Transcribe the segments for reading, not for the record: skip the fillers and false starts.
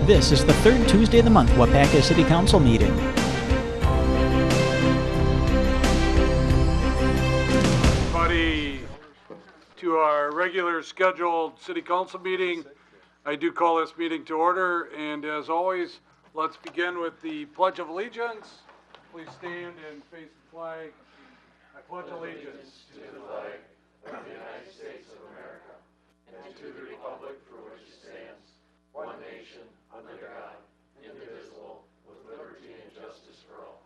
This is the third Tuesday of the month Waupaca City Council meeting. Everybody, to our regular scheduled City Council meeting. I do call this meeting to order, and as always, let's begin with the Pledge of Allegiance. Please stand and face the flag. I pledge allegiance to the flag of the United States of America and to the republic for which it stands, one nation, under God, indivisible, with liberty and justice for all.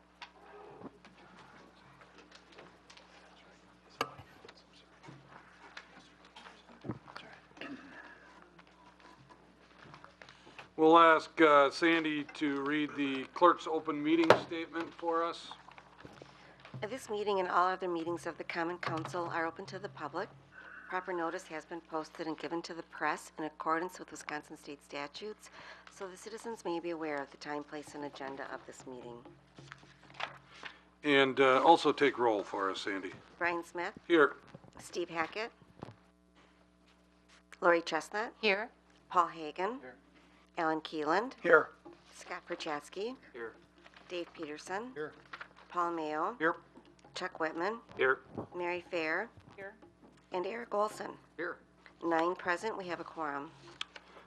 We'll ask Sandy to read the clerk's open meeting statement for us. This meeting and all other meetings of the Common Council are open to the public. Proper notice has been posted and given to the press in accordance with Wisconsin state statutes, so the citizens may be aware of the time, place, and agenda of this meeting. And also take roll for us, Sandy. Brian Smith. Here. Steve Hackett. Lori Chestnut. Here. Paul Hagan. Here. Alan Keeland. Here. Scott Perchatsky. Here. Dave Peterson. Here. Paul Mayo. Here. Chuck Whitman. Here. Mary Fair. Here. And Eric Olson. Here. 9 present. We have a quorum.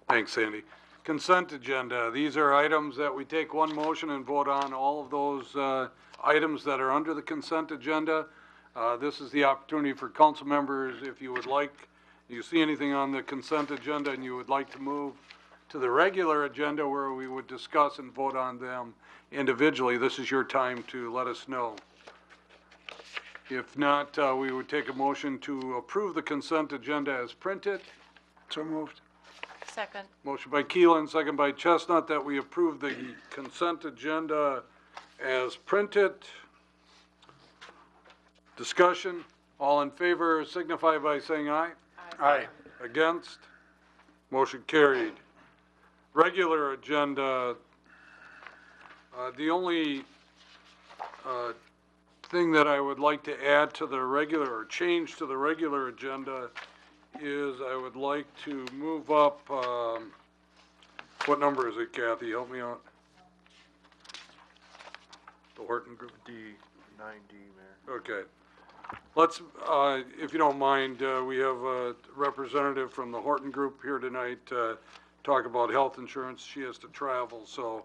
Thanks, Sandy. Consent agenda. These are items that we take one motion and vote on all of those items that are under the consent agenda. This is the opportunity for council members, if you would like, you see anything on the consent agenda and you would like to move to the regular agenda where we would discuss and vote on them individually, this is your time to let us know. If not, we would take a motion to approve the consent agenda as printed. So moved. Second. Motion by Keelan, second by Chestnut, that we approve the consent agenda as printed. Discussion. All in favor signify by saying aye. Aye. Against? Motion carried. Regular agenda. The only thing that I would like to add to the regular, or change to the regular agenda, is I would like to move up, what number is it, Kathy? Help me out. The Horton Group? D, 9D, Mayor. Okay. Let's, if you don't mind, we have a representative from the Horton Group here tonight to talk about health insurance. She has to travel, so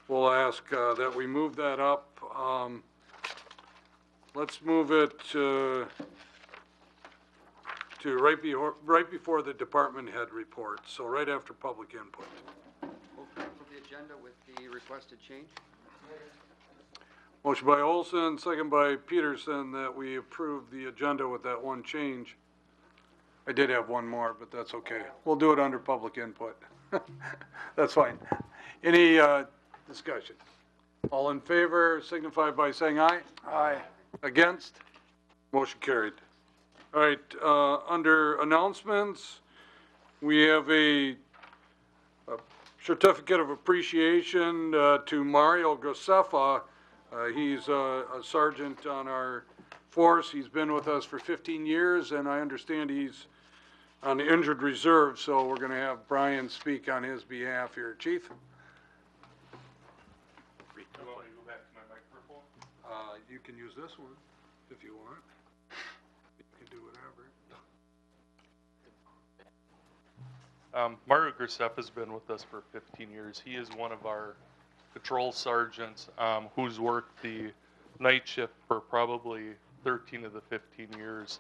we'll ask that we move that up. Let's move it to right before the department head report, so right after public input. Move to approve the agenda with the requested change. Motion by Olson, second by Peterson, that we approve the agenda with that one change. I did have one more, but that's okay. We'll do it under public input. That's fine. Any discussion? All in favor signify by saying aye. Aye. Against? Motion carried. All right, under announcements, we have a certificate of appreciation to Mario Grossefa. He's a sergeant on our force. He's been with us for 15 years, and I understand he's on the injured reserve, so we're going to have Brian speak on his behalf here. Chief? You want me to go back to my microphone? You can use this one if you want. You can do whatever. Mario Grossefa has been with us for 15 years. He is one of our patrol sergeants who's worked the night shift for probably 13 of the 15 years.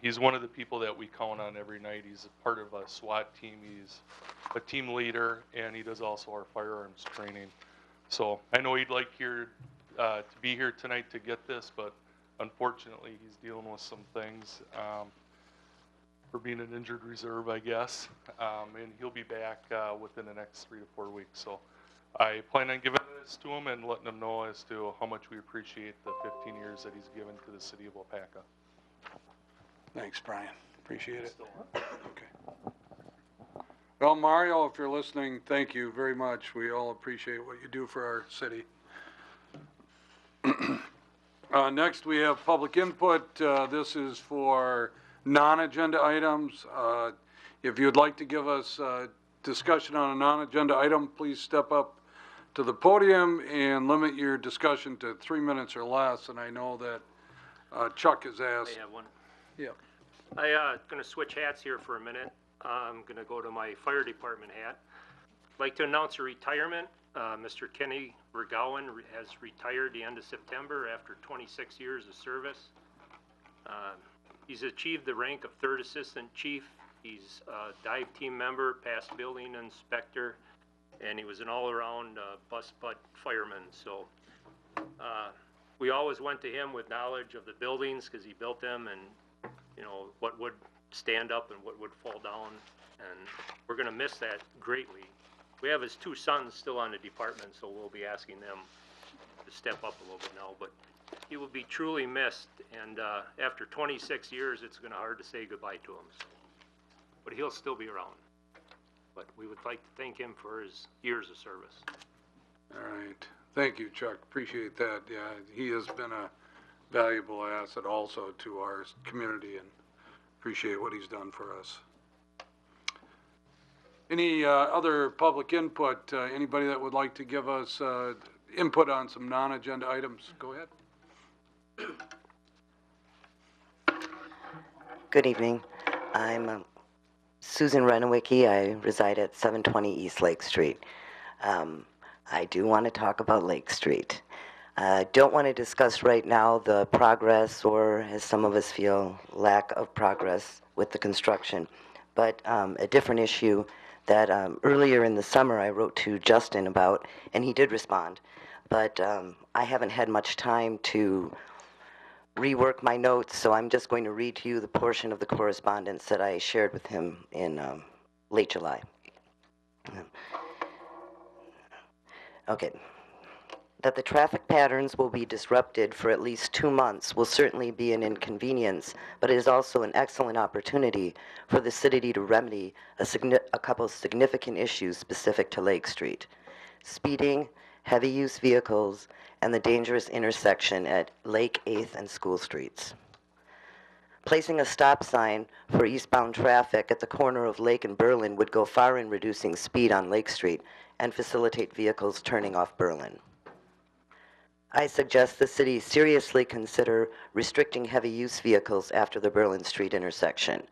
He's one of the people that we count on every night. He's a part of a SWAT team. He's a team leader, and he does also our firearms training. So I know he'd like to be here tonight to get this, but unfortunately he's dealing with some things for being an injured reserve, I guess. And he'll be back within the next 3 to 4 weeks. So I plan on giving this to him and letting him know as to how much we appreciate the 15 years that he's given to the city of Waupaca. Thanks, Brian. Appreciate it. Okay. Well, Mario, if you're listening, thank you very much. We all appreciate what you do for our city. Next, we have public input. This is for non-agenda items. If you'd like to give us discussion on a non-agenda item, please step up to the podium and limit your discussion to 3 minutes or less. And I know that Chuck has asked. I have one. Yeah. Gonna switch hats here for a minute. I'm gonna go to my fire department hat. I'd like to announce a retirement. Mr. Kenny Vergowan has retired the end of September after 26 years of service. He's achieved the rank of 3rd Assistant Chief. He's a dive team member, past building inspector, and he was an all-around bus butt fireman. So we always went to him with knowledge of the buildings because he built them, and you know what would stand up and what would fall down. And we're going to miss that greatly. We have his 2 sons still on the department, so we'll be asking them to step up a little bit now. But he will be truly missed, and after 26 years, it's going to be hard to say goodbye to him. So. But he'll still be around. But we would like to thank him for his years of service. All right. Thank you, Chuck. Appreciate that. Yeah, he has been a valuable asset also to our community, and appreciate what he's done for us. Any other public input? Anybody that would like to give us input on some non-agenda items? Go ahead. Good evening. I'm Susan Renowicki. I reside at 720 East Lake Street. I do want to talk about Lake Street. Don't want to discuss right now the progress, or as some of us feel, lack of progress with the construction, but a different issue that earlier in the summer I wrote to Justin about, and he did respond, but I haven't had much time to rework my notes, so I'm just going to read to you the portion of the correspondence that I shared with him in late July. Okay. That the traffic patterns will be disrupted for at least 2 months will certainly be an inconvenience, but it is also an excellent opportunity for the city to remedy a couple of significant issues specific to Lake Street: speeding, heavy-use vehicles, and the dangerous intersection at Lake, 8th, and School Streets. Placing a stop sign for eastbound traffic at the corner of Lake and Berlin would go far in reducing speed on Lake Street and facilitate vehicles turning off Berlin. I suggest the city seriously consider restricting heavy-use vehicles after the Berlin Street intersection.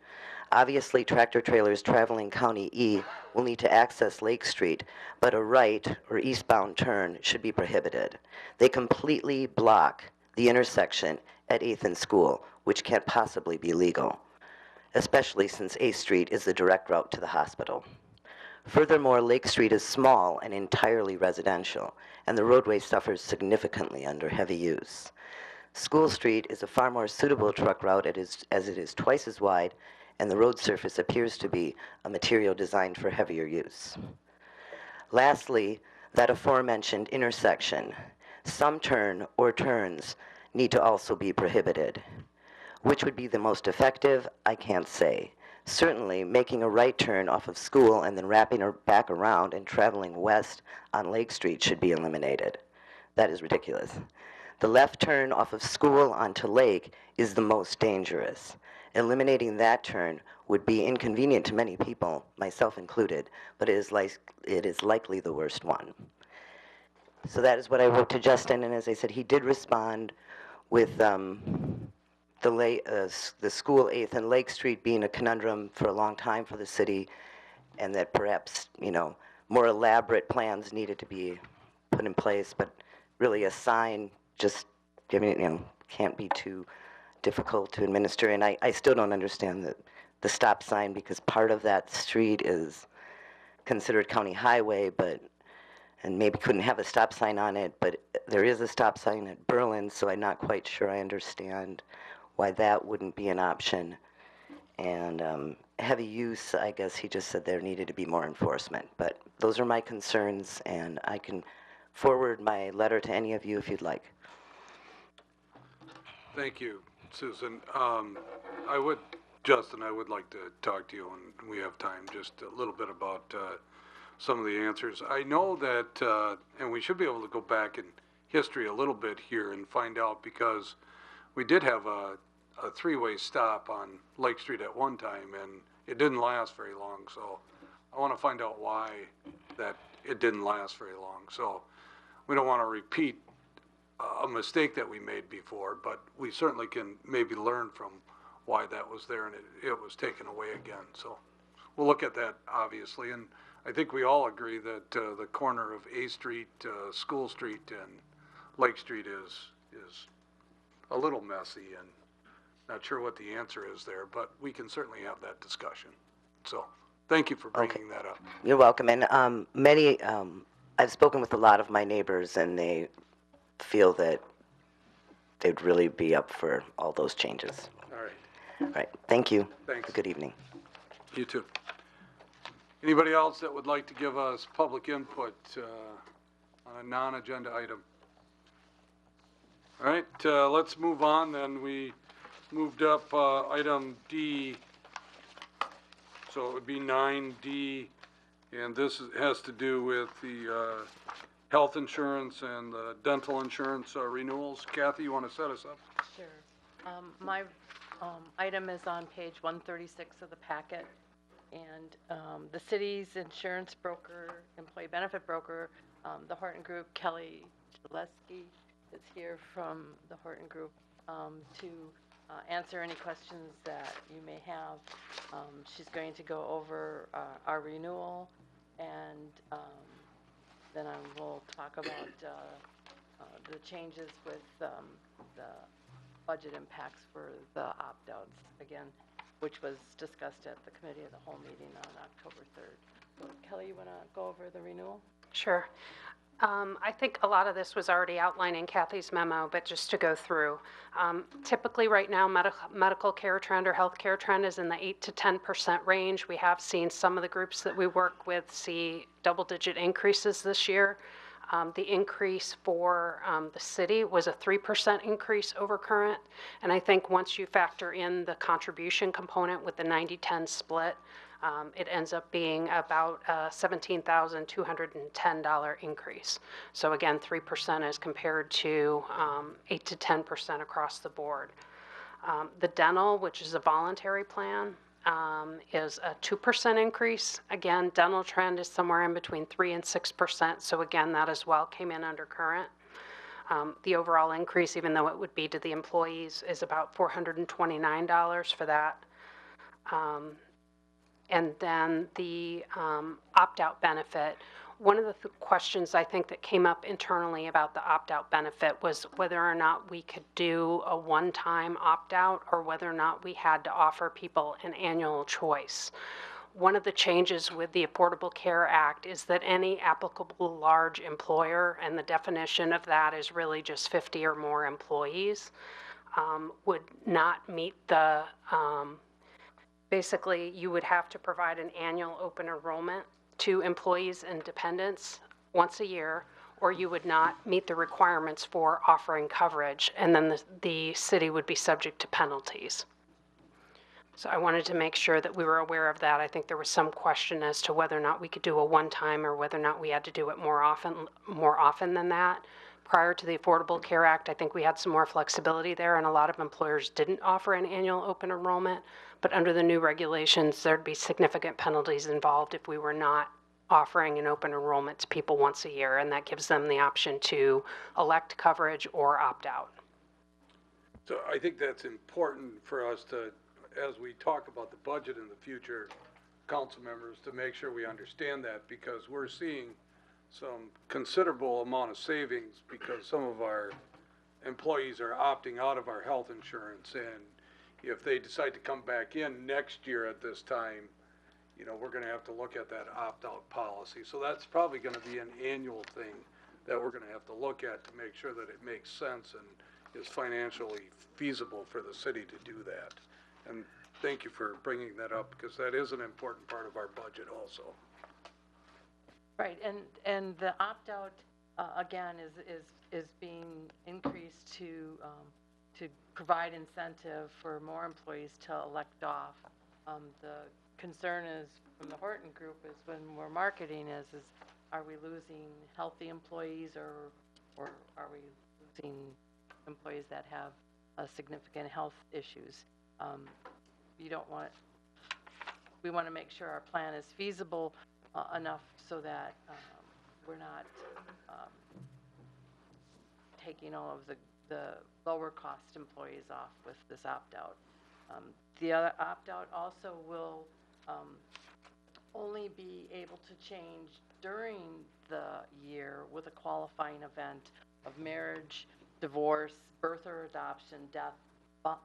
Obviously, tractor trailers traveling County E will need to access Lake Street, but a right or eastbound turn should be prohibited. They completely block the intersection at 8th and School, which can't possibly be legal, especially since 8th Street is the direct route to the hospital. Furthermore, Lake Street is small and entirely residential, and the roadway suffers significantly under heavy use. School Street is a far more suitable truck route as it is twice as wide, and the road surface appears to be a material designed for heavier use. Lastly, that aforementioned intersection, some turn or turns need to also be prohibited. Which would be the most effective, I can't say. Certainly, making a right turn off of School and then wrapping back around and traveling west on Lake Street should be eliminated. That is ridiculous. The left turn off of School onto Lake is the most dangerous. Eliminating that turn would be inconvenient to many people, myself included, but it is likely the worst one. So that is what I wrote to Justin, and as I said, he did respond with the School 8th and Lake Street being a conundrum for a long time for the city, and that perhaps, more elaborate plans needed to be put in place, but really a sign just can't be too difficult to administer. And I still don't understand the stop sign, because part of that street is considered county highway, and maybe couldn't have a stop sign on it, but there is a stop sign at Berlin, so I'm not quite sure I understand why that wouldn't be an option. And heavy use, I guess he just said there needed to be more enforcement. But those are my concerns, and I can forward my letter to any of you if you'd like. Thank you, Susan. Justin, I would like to talk to you when we have time, just a little bit about some of the answers. I know that, and we should be able to go back in history a little bit here and find out, because we did have a three-way stop on Lake Street at one time, and it didn't last very long. So I want to find out why that it didn't last very long. So we don't want to repeat a mistake that we made before, but we certainly can maybe learn from why that was there and it was taken away again. So we'll look at that, obviously, and I think we all agree that the corner of A Street, School Street, and Lake Street is a little messy, and not sure what the answer is there, but we can certainly have that discussion. So thank you for bringing that up. You're welcome. And I've spoken with a lot of my neighbors, and they feel that they'd really be up for all those changes. All right. All right. Thank you. Thanks. Good evening. You too. Anybody else that would like to give us public input on a non-agenda item? All right, let's move on then. We moved up item D, so it would be 9D, and this has to do with the health insurance and the dental insurance renewals. Kathy, you want to set us up? Sure. My item is on page 136 of the packet, and the city's insurance broker, employee benefit broker, the Horton Group, Kelly Gillespie, is here from the Horton Group to answer any questions that you may have. She's going to go over our renewal, and then I will talk about the changes with the budget impacts for the opt-outs, again, which was discussed at the Committee of the Whole meeting on October 3rd. So, Kelly, you want to go over the renewal? Sure. I think a lot of this was already outlined in Kathy's memo, but just to go through. Typically right now, medical care trend or health care trend is in the 8 to 10% range. We have seen some of the groups that we work with see double-digit increases this year. The increase for the city was a 3% increase over current. And I think once you factor in the contribution component with the 90-10 split, it ends up being about a $17,210 increase. So again, 3% as compared to 8 to 10% across the board. The dental, which is a voluntary plan, is a 2% increase. Again, dental trend is somewhere in between 3 and 6%. So again, that as well came in under current. The overall increase, even though it would be to the employees, is about $429 for that. And then the opt-out benefit. One of the questions I think that came up internally about the opt-out benefit was whether or not we could do a one-time opt-out or whether or not we had to offer people an annual choice. One of the changes with the Affordable Care Act is that any applicable large employer, and the definition of that is really just 50 or more employees, would not meet the basically, you would have to provide an annual open enrollment to employees and dependents once a year, or you would not meet the requirements for offering coverage, and then the city would be subject to penalties. So I wanted to make sure that we were aware of that. I think there was some question as to whether or not we could do a one-time or whether or not we had to do it more often than that. Prior to the Affordable Care Act, I think we had some more flexibility there, and a lot of employers didn't offer an annual open enrollment. But under the new regulations, there'd be significant penalties involved if we were not offering an open enrollment to people once a year, and that gives them the option to elect coverage or opt out. So I think that's important for us to, as we talk about the budget in the future, council members, to make sure we understand that, because we're seeing some considerable amount of savings because some of our employees are opting out of our health insurance, and if they decide to come back in next year at this time, you know, we're going to have to look at that opt-out policy. So that's probably going to be an annual thing that we're going to have to look at to make sure that it makes sense and is financially feasible for the city to do that. And thank you for bringing that up, because that is an important part of our budget also. Right, and the opt-out again is being increased to provide incentive for more employees to elect off. The concern is from the Horton Group is when we're marketing is are we losing healthy employees or are we losing employees that have significant health issues? You don't want we want to make sure our plan is feasible enough so that we're not taking all of the lower cost employees off with this opt-out. The other opt-out also will only be able to change during the year with a qualifying event of marriage, divorce, birth or adoption, death,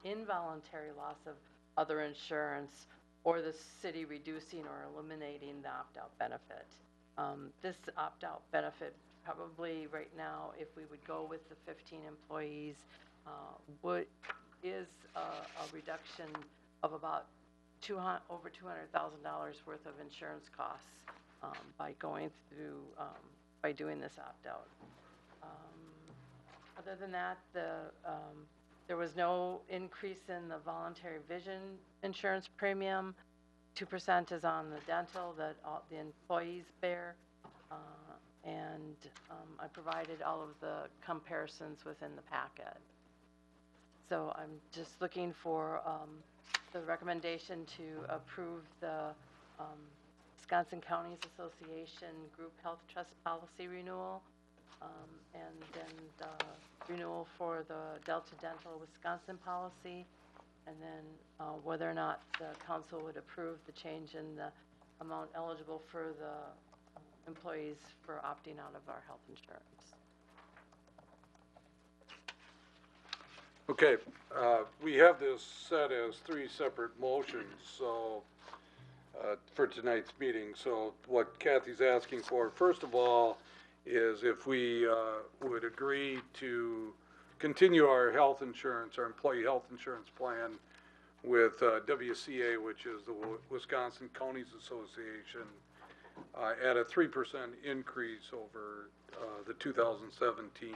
involuntary loss of other insurance, or the city reducing or eliminating the opt-out benefit. This opt-out benefit probably right now, if we would go with the 15 employees, is a reduction of about over $200,000 worth of insurance costs by going through, by doing this opt-out. Other than that, there was no increase in the voluntary vision insurance premium. 2% is on the dental that the employees bear. And I provided all of the comparisons within the packet. So I'm just looking for the recommendation to approve the Wisconsin Counties Association Group Health Trust Policy renewal, and then the renewal for the Delta Dental Wisconsin policy, and then whether or not the council would approve the change in the amount eligible for the employees for opting out of our health insurance. Okay, we have this set as 3 separate motions, so, for tonight's meeting. So what Kathy's asking for, first of all, is if we would agree to continue our health insurance, our employee health insurance plan with WCA, which is the Wisconsin Counties Association, at a 3% increase over the 2017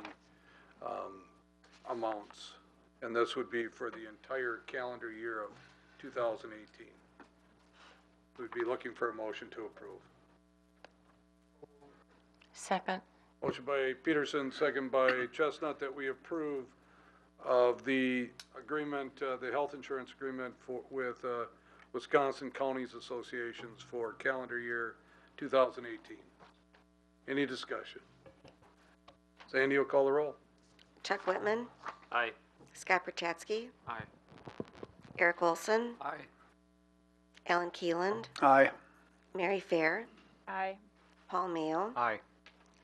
amounts. And this would be for the entire calendar year of 2018. We'd be looking for a motion to approve. Second. Motion by Peterson, second by Chestnut, that we approve of the agreement, the health insurance agreement with Wisconsin Counties Associations for calendar year 2018. Any discussion? Sandy will call the roll. Chuck Whitman. Aye. Scott Perchatsky. Aye. Eric Wilson. Aye. Alan Keeland. Aye. Mary Fair. Aye. Paul Mayo. Aye.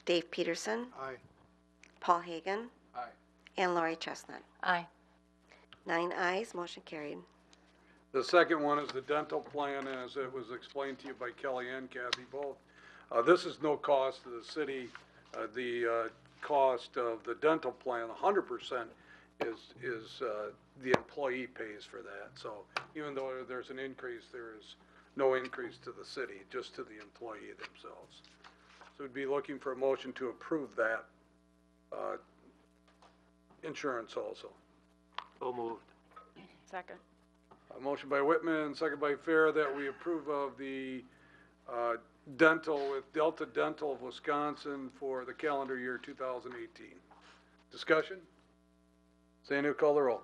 Dave Peterson. Aye. Paul Hagan. Aye. And Lori Chestnut. Aye. 9 ayes, motion carried. The second one is the dental plan, as it was explained to you by Kelly and Kathy both. This is no cost to the city. The cost of the dental plan, 100%, is the employee pays for that. So even though there's an increase, there is no increase to the city, just to the employee themselves. So we'd be looking for a motion to approve that insurance also. So moved. Second. A motion by Whitman, second by Fair, that we approve of the dental with Delta Dental of Wisconsin for the calendar year 2018. Discussion? Sandy will call the roll.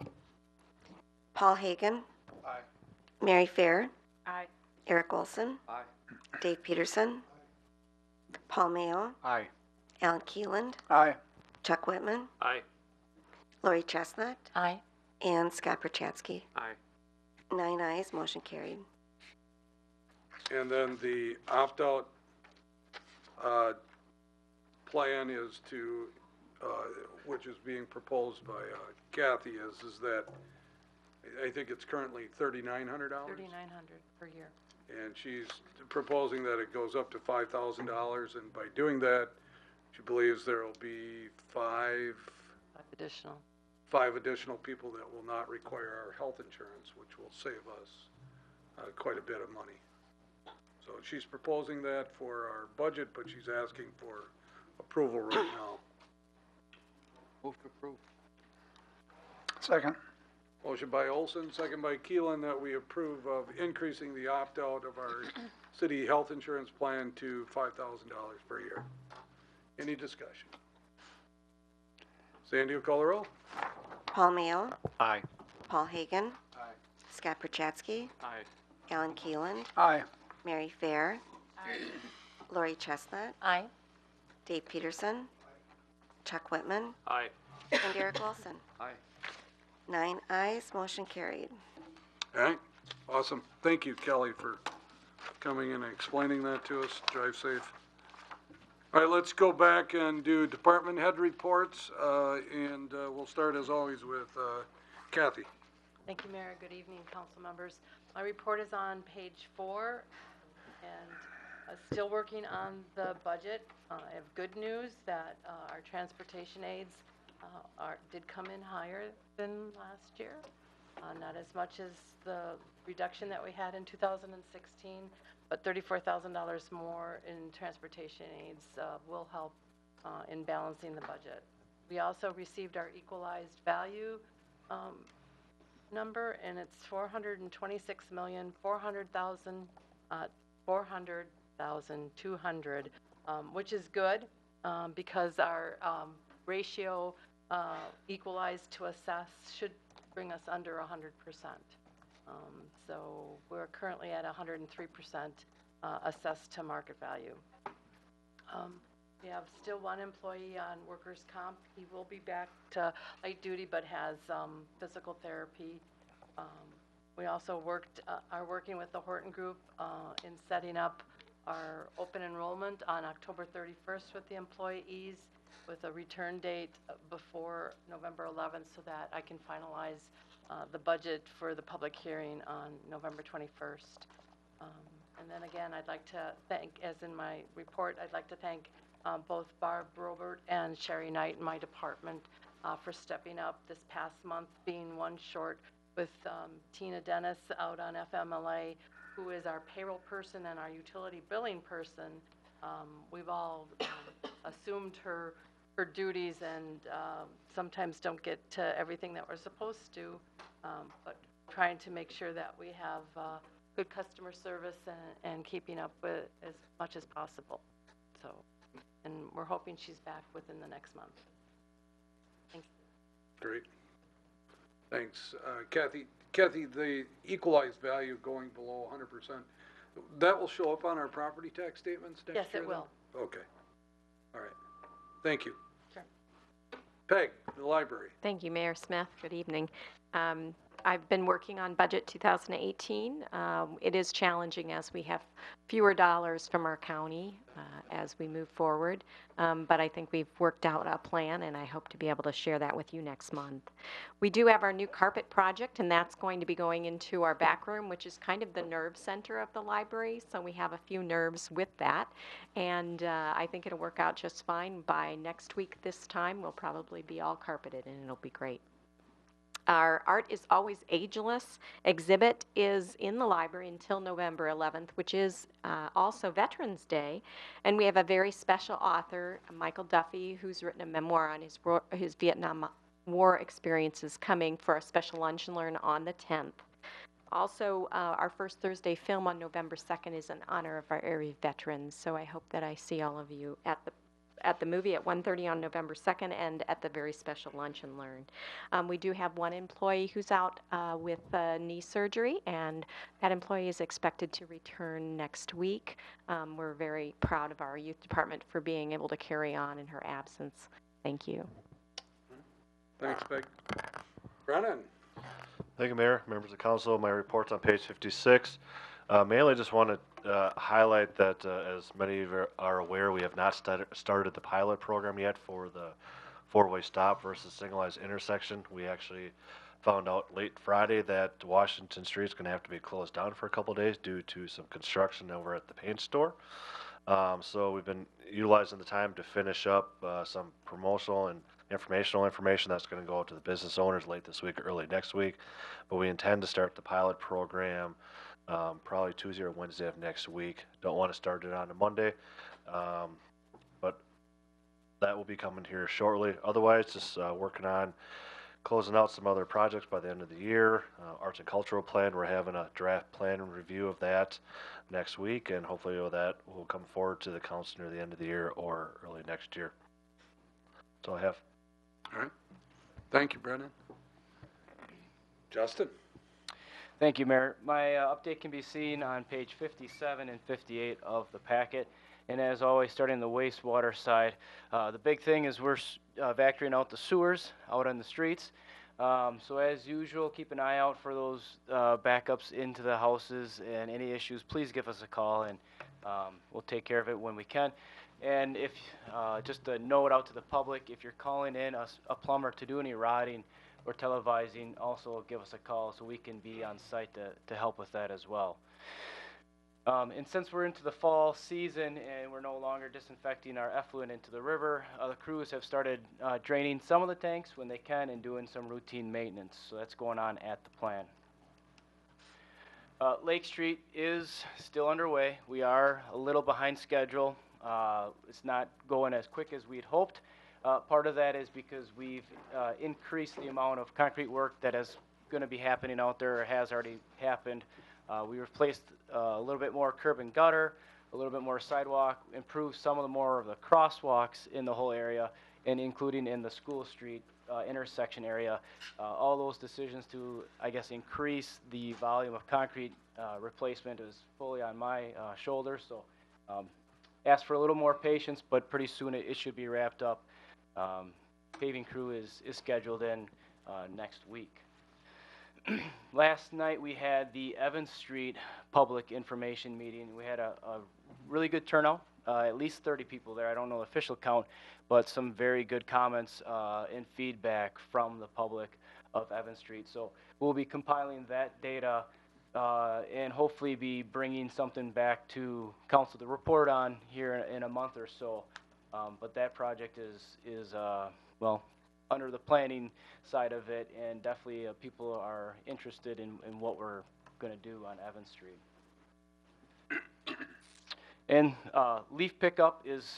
Paul Hagan. Aye. Mary Fair. Aye. Eric Wilson. Aye. Dave Peterson. Paul Mayo. Aye. Alan Keeland. Aye. Chuck Whitman. Aye. Lori Chestnut. Aye. And Scott Perchatsky. Aye. 9 ayes, motion carried. And then the opt-out plan is to, which is being proposed by Kathy, is that I think it's currently $3,900. $3,900 per year. And she's proposing that it goes up to $5,000, and by doing that, she believes there will be five additional people that will not require our health insurance, which will save us quite a bit of money. So she's proposing that for our budget, but she's asking for approval right now. Move to approve. Second. Motion by Olson, second by Keelan, that we approve of increasing the opt-out of our city health insurance plan to $5,000 per year. Any discussion? Sandy will call the roll. Paul Mayo. Aye. Paul Hagan. Aye. Scott Perchatsky. Aye. Alan Keeland, Aye. Mary Fair, Lori Chestnut, Aye. Dave Peterson, Chuck Whitman, Aye. and Derek Wilson. Aye. 9 ayes, motion carried. All right, awesome. Thank you, Kelly, for coming in and explaining that to us. Drive safe. All right, let's go back and do department head reports, and we'll start as always with Kathy. Thank you, Mayor. Good evening, council members. My report is on page 4, and still working on the budget. I have good news that our transportation aids did come in higher than last year. Not as much as the reduction that we had in 2016, but $34,000 more in transportation aids will help in balancing the budget. We also received our equalized value number, and it's $426,400,200, which is good because our ratio equalized to assess should bring us under 100%. So we're currently at 103% assessed to market value. We have still one employee on workers' comp. He will be back to light duty, but has physical therapy. We also are working with the Horton Group in setting up our open enrollment on October 31st with the employees, with a return date before November 11th, so that I can finalize the budget for the public hearing on November 21st. And then again, I'd like to thank, as in my report, I'd like to thank both Barb Robert and Sherry Knight in my department for stepping up this past month, being one short with Tina Dennis out on FMLA, who is our payroll person and our utility billing person. We've all assumed her duties and sometimes don't get to everything that we're supposed to, but trying to make sure that we have good customer service and keeping up with as much as possible. So, and we're hoping she's back within the next month. Thanks. Great. Thanks. Kathy, the equalized value going below 100%, that will show up on our property tax statements next year? Yes, it will. Then? Okay. All right. Thank you. Sure. Peg, the library. Thank you, Mayor Smith. Good evening. I've been working on budget 2018. It is challenging as we have fewer dollars from our county as we move forward, but I think we've worked out a plan, and I hope to be able to share that with you next month. We do have our new carpet project, and that's going to be going into our back room, which is kind of the nerve center of the library, so we have a few nerves with that, and I think it'll work out just fine. By next week this time, we'll probably be all carpeted, and it'll be great. Our Art is Always Ageless exhibit is in the library until November 11th, which is also Veterans Day. And we have a very special author, Michael Duffy, who's written a memoir on his Vietnam War experiences, coming for a special lunch and learn on the 10th. Also, our first Thursday film on November 2nd is in honor of our area veterans. So I hope that I see all of you at the movie at 1:30 on November 2nd and at the very special lunch and learn. We do have one employee who's out with knee surgery, and that employee is expected to return next week. We're very proud of our youth department for being able to carry on in her absence. Thank you. Thanks, Peg. Brennan. Thank you, Mayor, members of council. My report's on page 56. Mainly just want to highlight that, as many of you are aware, we have not started the pilot program yet for the four-way stop versus signalized intersection. We actually found out late Friday that Washington Street is going to have to be closed down for a couple of days due to some construction over at the paint store. So we've been utilizing the time to finish up some promotional and informational information that's going to go out to the business owners late this week or early next week. But we intend to start the pilot program probably Tuesday or Wednesday of next week. Don't want to start it on a Monday, but that will be coming here shortly. Otherwise, just working on closing out some other projects by the end of the year. Arts and cultural plan, we're having a draft plan and review of that next week, and hopefully that will come forward to the council near the end of the year or early next year. That's all I have. All right. Thank you, Brennan. Justin. Thank you, Mayor. My update can be seen on page 57 and 58 of the packet. And as always, starting the wastewater side, the big thing is we're vacuuming out the sewers out on the streets. So as usual, keep an eye out for those backups into the houses, and any issues, please give us a call, and we'll take care of it when we can. And if, just a note out to the public, if you're calling in a plumber to do any rotting or televising, also give us a call so we can be on site to help with that as well. And since we're into the fall season and we're no longer disinfecting our effluent into the river, the crews have started draining some of the tanks when they can and doing some routine maintenance. So that's going on at the plant. Lake Street is still underway. We are a little behind schedule. It's not going as quick as we'd hoped. Part of that is because we've increased the amount of concrete work that is going to be happening out there, or has already happened. We replaced a little bit more curb and gutter, a little bit more sidewalk, improved some of the more of the crosswalks in the whole area, and including in the School Street intersection area. All those decisions to, I guess, increase the volume of concrete replacement is fully on my shoulders. So ask for a little more patience, but pretty soon it should be wrapped up. Paving crew is scheduled in next week. Last night we had the Evans Street public information meeting. We had a really good turnout, at least 30 people there. I don't know the official count, but some very good comments and feedback from the public of Evans Street. So we'll be compiling that data and hopefully be bringing something back to council to report on here in a month or so. But that project is well, under the planning side of it, and definitely people are interested in what we're going to do on Evans Street. And leaf pickup is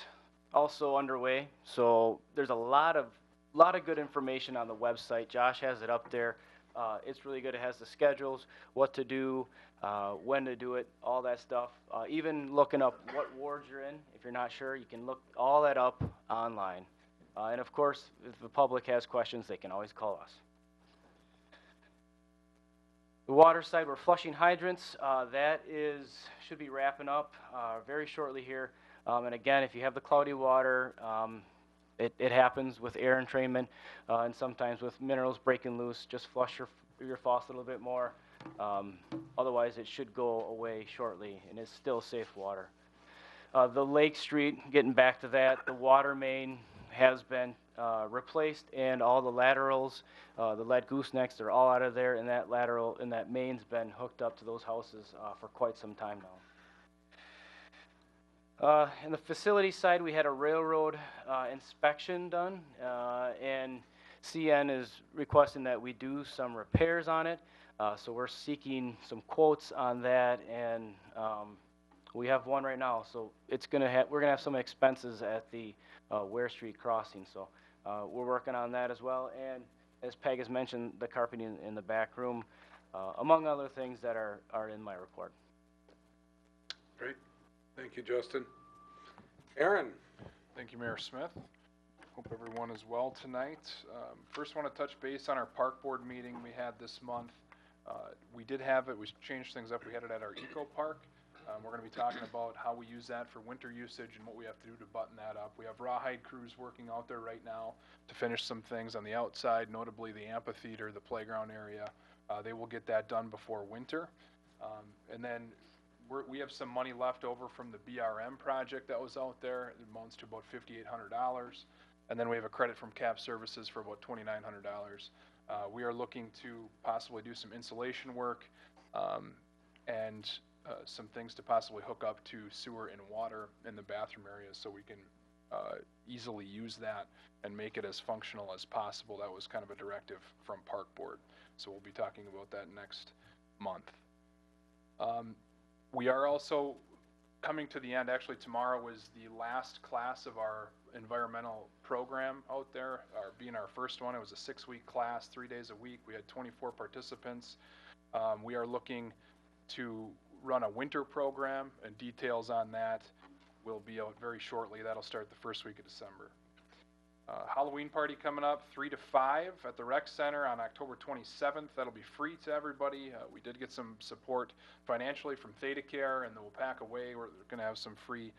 also underway, so there's a lot of good information on the website. Josh has it up there. It's really good. It has the schedules, what to do, when to do it, all that stuff. Even looking up what wards you're in. If you're not sure, you can look all that up online. And of course, if the public has questions, they can always call us. The water side, we're flushing hydrants. That should be wrapping up very shortly here. And again, if you have the cloudy water, it happens with air entrainment and sometimes with minerals breaking loose. Just flush your faucet a little bit more. Otherwise, it should go away shortly, and it's still safe water. The Lake Street, getting back to that, the water main has been replaced, and all the laterals, the lead goosenecks, they're all out of there, and that lateral and that main's been hooked up to those houses for quite some time now. In the facility side, we had a railroad inspection done, and CN is requesting that we do some repairs on it. So we're seeking some quotes on that, and we have one right now. So we're gonna have some expenses at the Ware Street crossing. So we're working on that as well. And as Peg has mentioned, the carpeting in the back room, among other things that are in my report. Great. Thank you, Justin. Aaron. Thank you, Mayor Smith. Hope everyone is well tonight. First, want to touch base on our park board meeting we had this month. We did have it. We changed things up. We had it at our Eco Park. We're going to be talking about how we use that for winter usage and what we have to do to button that up. We have rawhide crews working out there right now to finish some things on the outside, notably the amphitheater, the playground area. They will get that done before winter. And then we have some money left over from the BRM project that was out there. It amounts to about $5,800. And then we have a credit from CAP Services for about $2,900. We are looking to possibly do some insulation work and some things to possibly hook up to sewer and water in the bathroom areas so we can easily use that and make it as functional as possible. That was kind of a directive from Park Board. So we'll be talking about that next month. We are also coming to the end. Actually, tomorrow is the last class of our environmental program out there, being our first one. It was a 6-week class, 3 days a week. We had 24 participants. We are looking to run a winter program, and details on that will be out very shortly. That'll start the first week of December. Halloween party coming up, 3 to 5 at the rec center on October 27th. That'll be free to everybody. We did get some support financially from Theta Care and the Waupaca Way. We're going to have some free,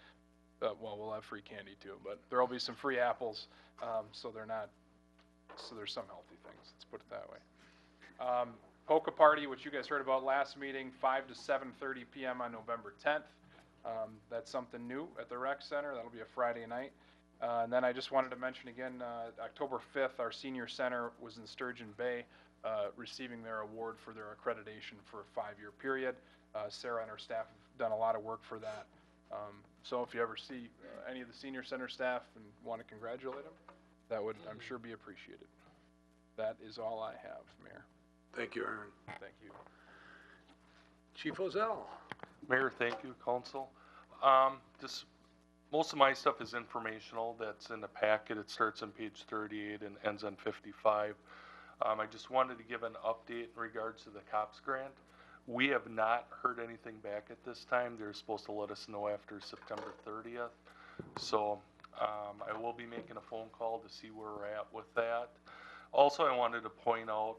well, we'll have free candy too, but there'll be some free apples, so there's some healthy things. Let's put it that way. Polka party, which you guys heard about last meeting, 5 to 7:30 p.m. on November 10th. That's something new at the rec center. That'll be a Friday night. And then I just wanted to mention again, October 5th, our senior center was in Sturgeon Bay, receiving their award for their accreditation for a 5-year period. Sarah and her staff have done a lot of work for that. So if you ever see any of the senior center staff and want to congratulate them, that would, I'm sure, be appreciated. That is all I have, Mayor. Thank you, Aaron. Thank you. Chief Ozell. Mayor, thank you, council. Most of my stuff is informational. That's in the packet. It starts on page 38 and ends on 55. I just wanted to give an update in regards to the COPS grant. We have not heard anything back at this time. They're supposed to let us know after September 30th. So I will be making a phone call to see where we're at with that. Also, I wanted to point out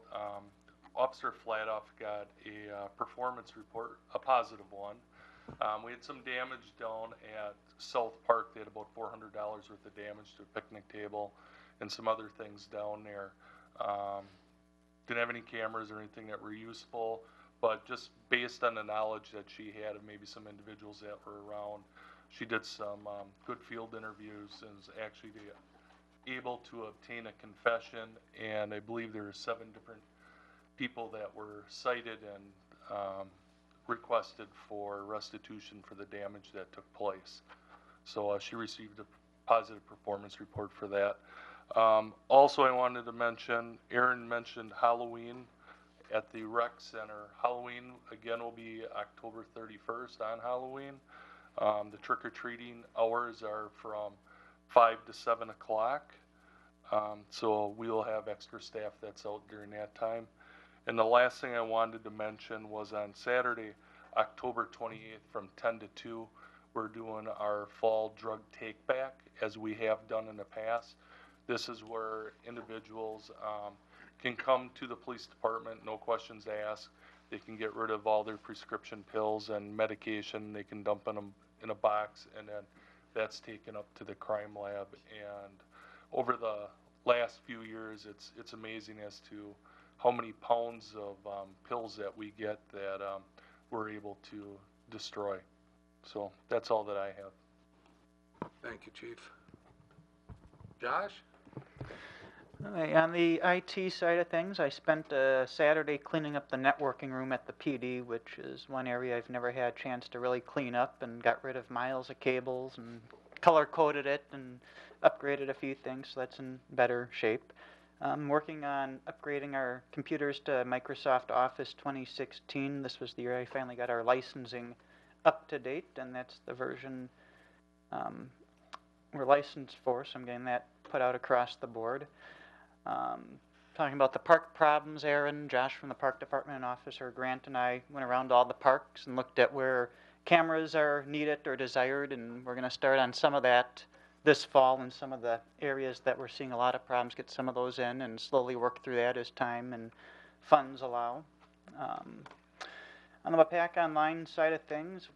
Officer Flatoff got a performance report, a positive one. We had some damage down at South Park. They had about $400 worth of damage to a picnic table and some other things down there. Didn't have any cameras or anything that were useful, but just based on the knowledge that she had of maybe some individuals that were around, she did some good field interviews and was actually able to obtain a confession, and I believe there were 7 different people that were cited and requested for restitution for the damage that took place. So she received a positive performance report for that. Also, I wanted to mention, Aaron mentioned Halloween at the rec center. Halloween, again, will be October 31st on Halloween. The trick-or-treating hours are from 5 to 7 o'clock. So we will have extra staff that's out during that time. And the last thing I wanted to mention was on Saturday, October 28th from 10 to 2, we're doing our fall drug take back as we have done in the past. This is where individuals can come to the police department, no questions asked. They can get rid of all their prescription pills and medication. They can dump them in a box, and then that's taken up to the crime lab. And over the last few years, it's amazing as to how many pounds of pills that we get that we're able to destroy. So that's all that I have. Thank you, Chief. Josh? Okay, on the IT side of things, I spent Saturday cleaning up the networking room at the PD, which is one area I've never had a chance to really clean up, and got rid of miles of cables and color-coded it and upgraded a few things, so that's in better shape. I'm working on upgrading our computers to Microsoft Office 2016. This was the year I finally got our licensing up to date, and that's the version we're licensed for, so I'm getting that put out across the board. Talking about the park problems, Aaron, Josh from the Park Department, and Officer Grant and I went around to all the parks and looked at where cameras are needed or desired, and we're going to start on some of that this fall in some of the areas that we're seeing a lot of problems, get some of those in and slowly work through that as time and funds allow. On the Waupaca Online side of things,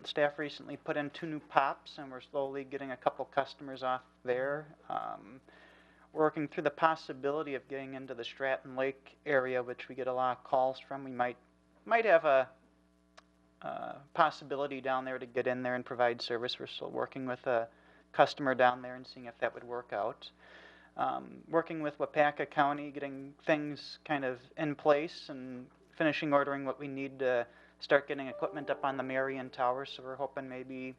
staff recently put in 2 new pops, and we're slowly getting a couple customers off there. We're working through the possibility of getting into the Stratton Lake area, which we get a lot of calls from. We might have a possibility down there to get in there and provide service. We're still working with a customer down there and seeing if that would work out. Working with Waupaca County, getting things kind of in place and finishing ordering what we need to start getting equipment up on the Marion Tower. So we're hoping maybe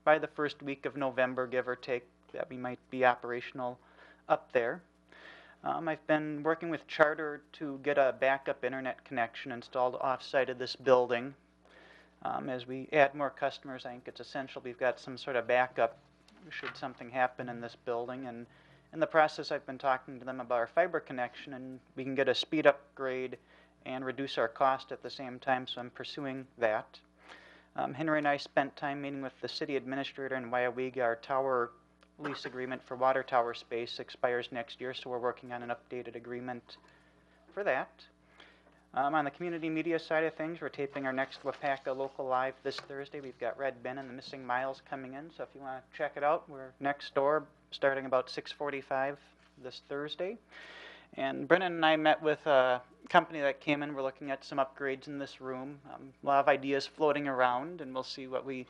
by the first week of November, give or take, that we might be operational up there. I've been working with Charter to get a backup internet connection installed off-site of this building. As we add more customers, I think it's essential we've got some sort of backup should something happen in this building. And in the process, I've been talking to them about our fiber connection, and we can get a speed upgrade and reduce our cost at the same time, so I'm pursuing that. Henry and I spent time meeting with the city administrator in Waupaca, our tower lease agreement for water tower space expires next year, so we're working on an updated agreement for that. On the community media side of things, we're taping our next Waupaca local live this Thursday. We've got Red Ben and the Missing Miles coming in, so if you want to check it out, we're next door starting about 6:45 this Thursday. And Brennan and I met with a company that came in. We're looking at some upgrades in this room. A lot of ideas floating around, and we'll see what we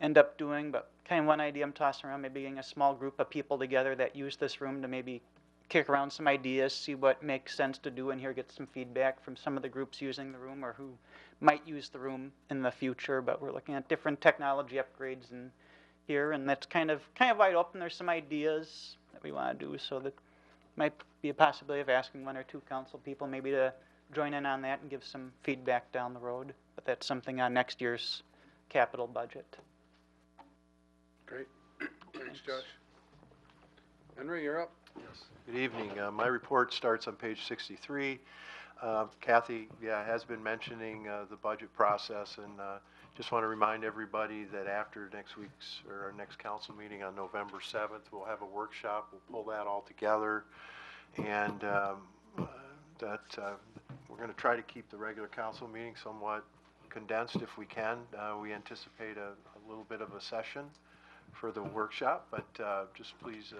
end up doing. But kind of one idea I'm tossing around, maybe getting a small group of people together that use this room to maybe kick around some ideas, see what makes sense to do in here, get some feedback from some of the groups using the room or who might use the room in the future. But we're looking at different technology upgrades in here, and that's kind of wide open. There's some ideas that we want to do, so that might be a possibility of asking one or two council people maybe to join in on that and give some feedback down the road. But that's something on next year's capital budget. Great. Thanks, Josh. Henry, you're up. Yes. Good evening. My report starts on page 63. Kathy, has been mentioning the budget process, and just want to remind everybody that after next week's or our next council meeting on November 7th, we'll have a workshop. We'll pull that all together, and we're going to try to keep the regular council meeting somewhat condensed if we can. We anticipate a little bit of a session for the workshop, but just please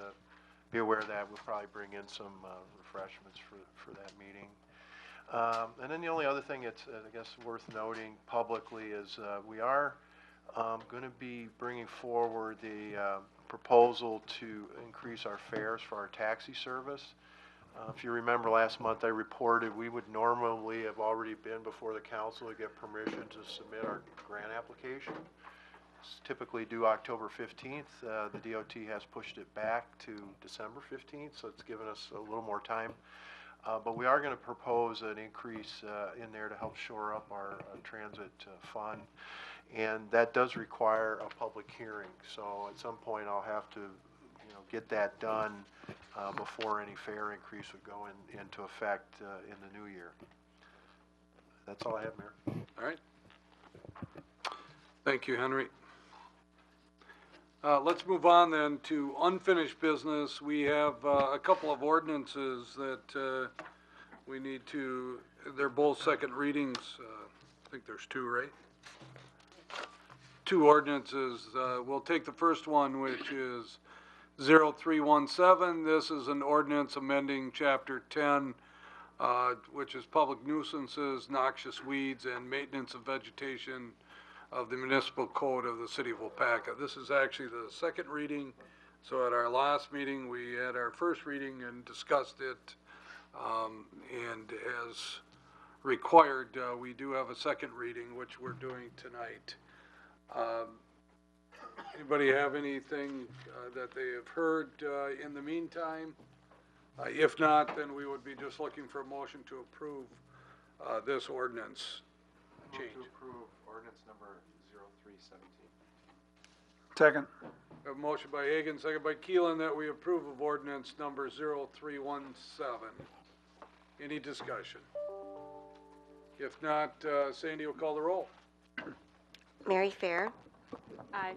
be aware of that. We'll probably bring in some refreshments for that meeting. And then the only other thing that's, I guess, worth noting publicly is we are going to be bringing forward the proposal to increase our fares for our taxi service. If you remember last month I reported we would normally have already been before the council to get permission to submit our grant application. It's typically due October 15th. The DOT has pushed it back to December 15th, so it's given us a little more time. But we are going to propose an increase in there to help shore up our transit fund, and that does require a public hearing. So at some point I'll have to, get that done before any fare increase would go into effect in the new year. That's all I have, Mayor. All right. Thank you, Henry. Let's move on then to unfinished business. We have a couple of ordinances that we need to, they're both second readings. I think there's two, right? Two ordinances. We'll take the first one, which is 0317. This is an ordinance amending Chapter 10, which is public nuisances, noxious weeds, and maintenance of vegetation of the municipal code of the city of Waupaca. This is actually the second reading. So at our last meeting, we had our first reading and discussed it. And as required, we do have a second reading, which we're doing tonight. Anybody have anything that they have heard in the meantime? If not, then we would be just looking for a motion to approve this ordinance change. To approve ordinance number 0317. Second. A motion by Hagan, second by Keelan, that we approve of ordinance number 0317. Any discussion? If not, Sandy will call the roll. Mary Fair. Aye.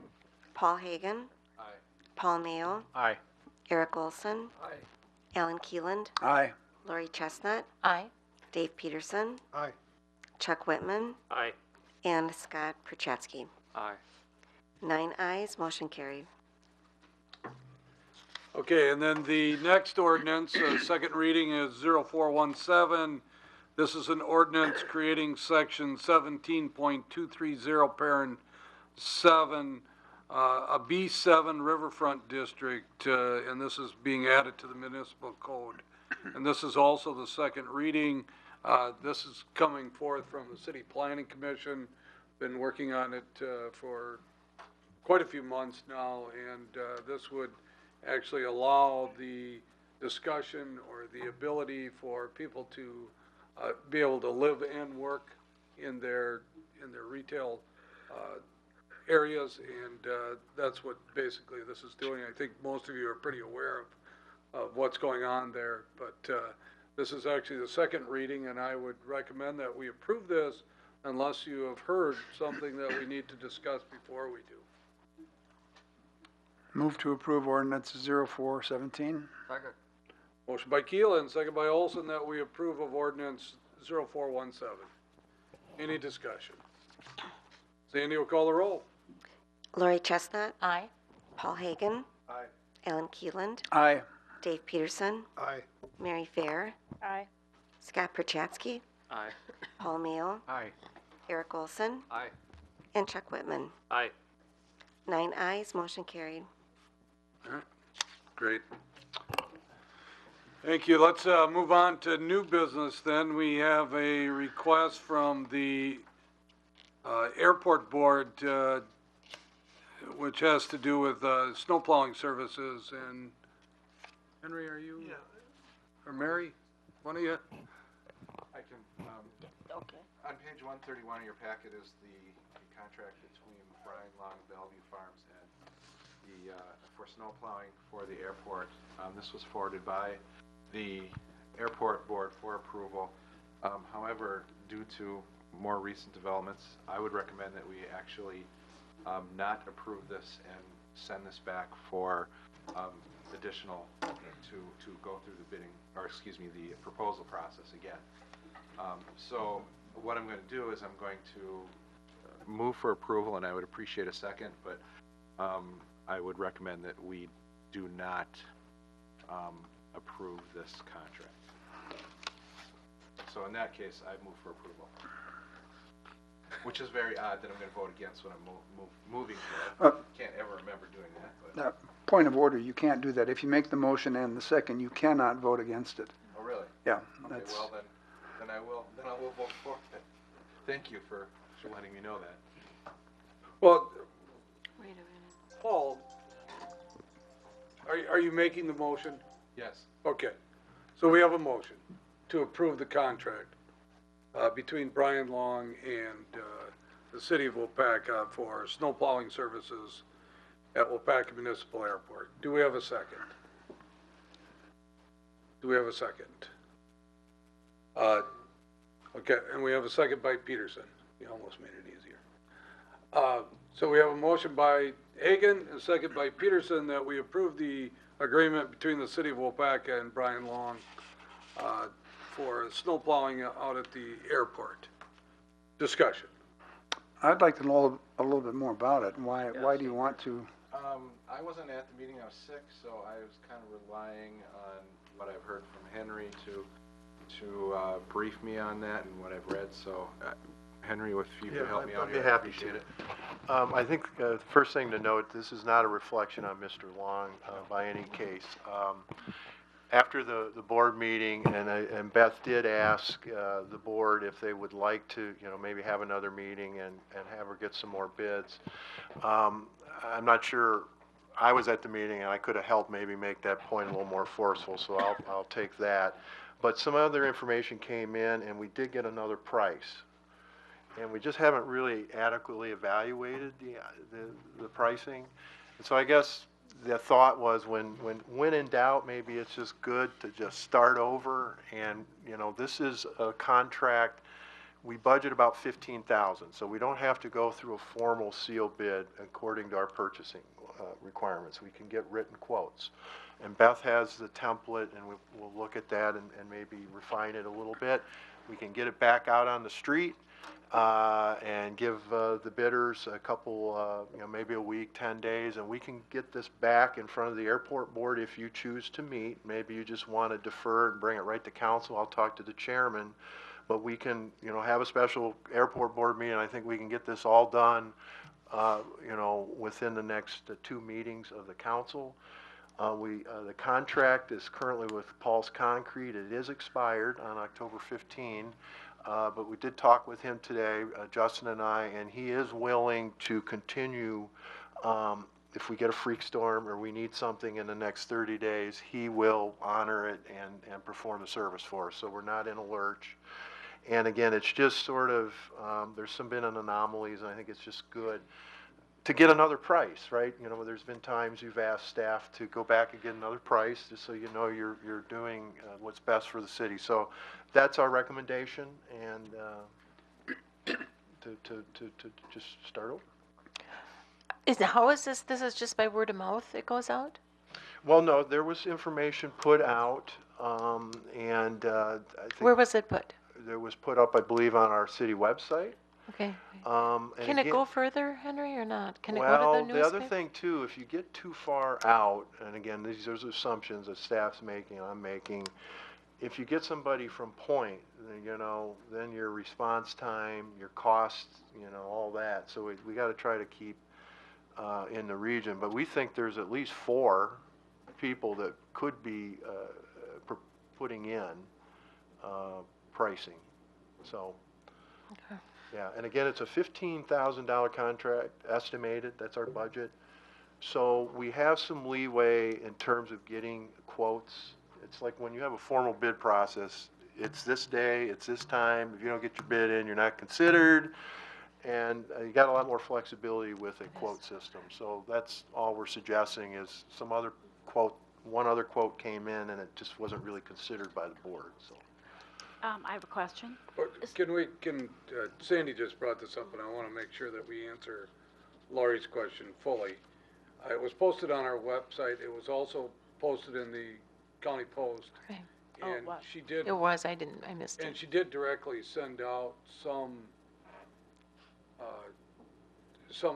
Paul Hagan. Aye. Paul Mayo. Aye. Eric Olson. Aye. Alan Keeland. Aye. Lori Chestnut. Aye. Dave Peterson. Aye. Chuck Whitman. Aye. And Scott Perchatsky. Aye. 9 ayes, motion carried. Okay, and then the next ordinance, second reading is 0417. This is an ordinance creating section 17.230, parent 7, a B7 Riverfront district, and this is being added to the municipal code. And this is also the second reading. This is coming forth from the City Planning Commission. Been working on it for quite a few months now, and this would actually allow the discussion or the ability for people to be able to live and work in their retail areas, and that's what basically this is doing. I think most of you are pretty aware of what's going on there, but this is actually the second reading, and I would recommend that we approve this unless you have heard something that we need to discuss before we do. Move to approve ordinance 0417. Second. Motion by Keelan, second by Olson, that we approve of ordinance 0417. Any discussion? Sandy will call the roll. Lori Chestnut, Aye. Paul Hagan, Aye. Alan Keeland, Aye. Dave Peterson, Aye. Mary Fair, Aye. Scott Perchatsky, Aye. Paul Mayo, Aye. Eric Olson, Aye. and Chuck Whitman. Aye. 9 ayes, motion carried. Great. Thank you. Let's move on to new business then. We have a request from the airport board, which has to do with snowplowing services. And Henry, are you? Yeah. Or Mary? One of you? I can, Okay. on page 131 of your packet is the contract between Brian Long, Bellevue Farms, and the, for snow plowing for the airport. This was forwarded by the airport board for approval. However, due to more recent developments, I would recommend that we actually not approve this and send this back for additional, to go through the bidding, or excuse me, the proposal process again. So what I'm going to do is I'm going to move for approval, and I would appreciate a second, but I would recommend that we do not approve this contract. So in that case, I move for approval. Which is very odd that I'm going to vote against when I'm moving for it. Can't ever remember doing that. But. Point of order, you can't do that. If you make the motion and the second, you cannot vote against it. Oh, really? Yeah. Okay, That's, well then I will vote for it. Thank you for letting me know that. Well, Wait a minute. Paul, are you making the motion? Yes. Okay. So we have a motion to approve the contract between Brian Long and the city of Waupaca for snow plowing services at Waupaca Municipal Airport. Do we have a second? Do we have a second? Okay, and we have a second by Peterson. You almost made it easier. So we have a motion by Hagan and a second by Peterson that we approve the agreement between the city of Waupaca and Brian Long for snow plowing out at the airport. Discussion. I'd like to know a little bit more about it. Why do you want to? I wasn't at the meeting, I was sick, so I was kind of relying on what I've heard from Henry to brief me on that and what I've read. So Henry, if you could help me out here, I'd be happy appreciate it. I think the first thing to note, this is not a reflection on Mr. Long by any case. After the board meeting, and Beth did ask the board if they would like to, maybe have another meeting and have her get some more bids. I'm not sure, I was at the meeting and I could have helped maybe make that point a little more forceful, so I'll take that. But some other information came in and we did get another price. And we just haven't really adequately evaluated the pricing. And so I guess the thought was when in doubt, maybe it's just good to just start over. And, this is a contract, we budget about $15,000. So we don't have to go through a formal seal bid according to our purchasing requirements. We can get written quotes. And Beth has the template, and we'll look at that and maybe refine it a little bit. We can get it back out on the street and give the bidders a couple, maybe a week, 10 days, and we can get this back in front of the airport board if you choose to meet. Maybe you just want to defer and bring it right to council. I'll talk to the chairman, but we can, have a special airport board meeting. I think we can get this all done, within the next 2 meetings of the council. The contract is currently with Paul's Concrete. It is expired on October 15. But we did talk with him today, Justin and I, and he is willing to continue. If we get a freak storm or we need something in the next 30 days, he will honor it and perform the service for us. So we're not in a lurch. And again, it's just sort of, there's been an anomalies, and I think it's just good to get another price, right? There's been times you've asked staff to go back and get another price just so you're doing what's best for the city. So that's our recommendation, and to just start over. How is this? This is just by word of mouth it goes out? Well, no, there was information put out, and I think Where was it put? there was put up, I believe, on our city website. Okay. And Can it again- go further, Henry, or not? Can it go Well, to the newspaper? other thing too, if you get too far out, and again, these are assumptions that staff's making, I'm making, if you get somebody from point, then, then your response time, your costs, all that. So we got to try to keep in the region. But we think there's at least 4 people that could be putting in pricing. So. Okay. Yeah, and again, it's a $15,000 contract estimated, that's our budget. So we have some leeway in terms of getting quotes. It's like when you have a formal bid process, it's this day, it's this time, if you don't get your bid in, you're not considered. And you got a lot more flexibility with a quote system. So that's all we're suggesting is one other quote came in and it just wasn't really considered by the board, so. I have a question. Sandy just brought this up, and I want to make sure that we answer Laurie's question fully. It was posted on our website. It was also posted in the County Post. Okay. And she did. It was. I missed it. And she did directly send out some